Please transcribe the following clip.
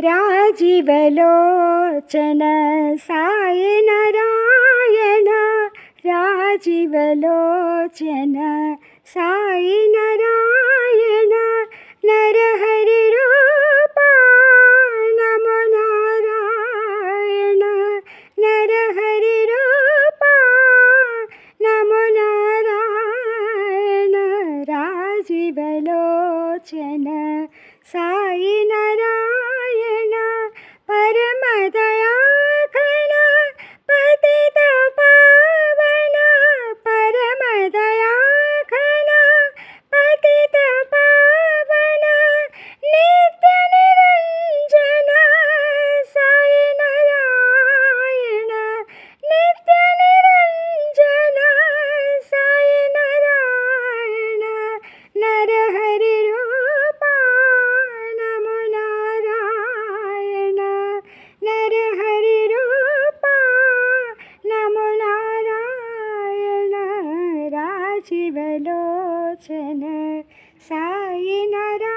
राजीवलोचन साई नारायण राजीवलोचन साई नारायण नरहरि रूपा नमो नारायण नरहरि रूपा नमो नारायण राजीवलोचन साई नारायण परम दयाघन पतित पावन परम दयाघन पतित पावन नित्य निरंजन साई नारायण नित्य निरंजन साई नारायण नरहरि रूपा नमो नारायण नरहरि रूपा नमो नारायण राजीवलोचन साई नारायण।